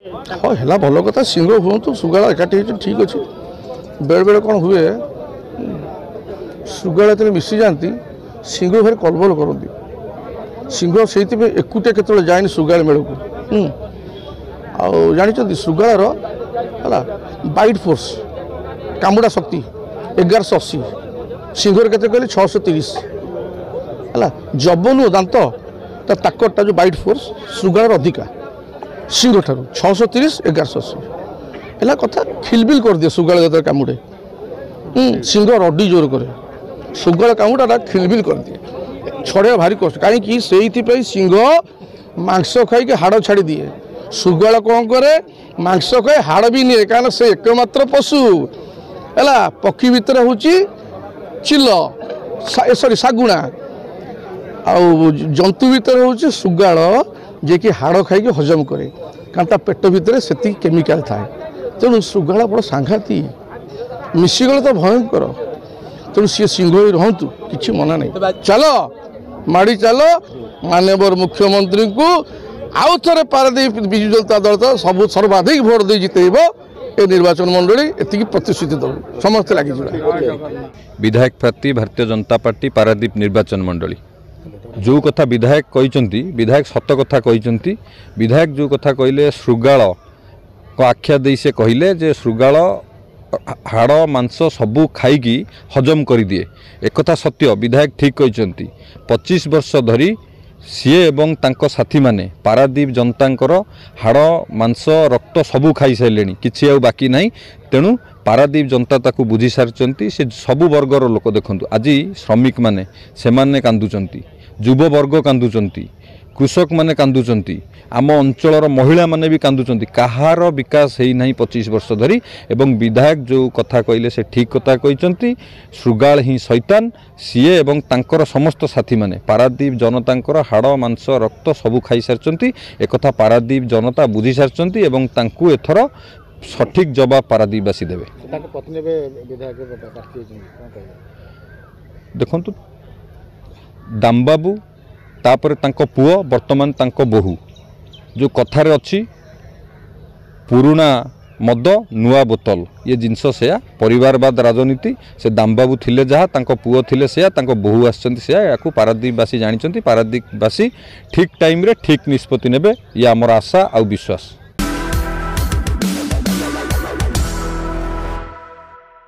हाँ है भल कथा सिंह हूँ सुगाड़ा एकाठी ठीक अच्छे बेले बेले कौन हुए सुगाड़ा जो मिसी जाती सिंह भारी कलबल करती सिंह से एकुटिया केत जाए सुगाड़ मेल को जानी सुगाड़ है बाइट फोर्स कामुड़ा शक्ति 1180 सिंहर के कहले 630 है जबनु दांत ताकतटा जो बाइट फोर्स सुगाड़ अधिका सिंह ठार 630 1180 है कथा खिलबिल कर दिए सुगाड़ जो कामुड़े सिंह रडी जोर करे सुगाड़ कामुटा खिलबिल कर दिए छड़े भारी कष्ट कहीं से सिंह मांस खाई हाड़ छाड़ी दिए सुगाड़ कौन करे मांस खाए हाड़ भी निए कारण से एकमात्र पशु है पक्षी भितर हूँ चिल सॉरी सागुणा आउ जंतु भितर हूँ सुगाड़ जे कि हाड़ खाई हजम करे कारण पेट भितर से केमिकाल थाए तेणु सुगाड़ बड़ सांघाती मिसीगले तो भयंकर तेणु सी सिंह रुहतु कि मना नहीं चलो माड़ी चलो माननीय मुख्यमंत्री को आउ थे पारादीप विजु जनता दल तो सब सर्वाधिक भोट दे जितेब ए निर्वाचन मंडली एति प्रतिश्रुति दब समस्त लगी विधायक प्रार्थी भारतीय जनता पार्टी पारादीप निर्वाचन मंडली जो कथा विधायक कहते विधायक सत कथा कहते विधायक जो कथा कहले श्रृगाल को आख्या दे से कहले जे श्रृगाल हाड़ मांस सबू खाई हजम कर दिए एक कथा सत्य विधायक ठीक कहते 25 वर्ष धरी सी एवं तांको साथी माने पारादीप जनतांकर हाड़ मांस रक्त सबू खाई सारे किसी आ बाकी नहीं तेणु पारादीप जनता ताकू बुझी सारी से सबू वर्गर लोक देखु आज श्रमिक माने से माने कांदुचंती युव वर्ग कांदुचंती कृषक माने कांदुचंती आम अंचलर महिला माने भी कांदुचंती कहार विकास है नहीं 25 वर्ष धरी एवं विधायक जो कथा कहले से ठीक कथा कहते श्रृगाल ही शैतान सीए एवं तांकर समस्त साथी माने पारादीप जनतांकर हाड़ मांस रक्त सबू खाई सारी एक पारादीप जनता बुझी सारी एवं तांकू एथर सठिक जवाब पारादीपवासी देवे देखु दामबाबू तापर तांको पुओ वर्तमान तांको बोहू जो कथार अच्छी पुराना मद नुआ बोतल ये जिनस से परिवारवाद राजनीति से दामबाबू थिले जहाँ तांको पुओ थिले से तांको बोहू आसछन्ती या पारादीपवासी जानिछन्ती पारादीपवासी ठीक टाइम रे ठीक निष्पत्ति नेबे ये आमर आशा आ विश्वास।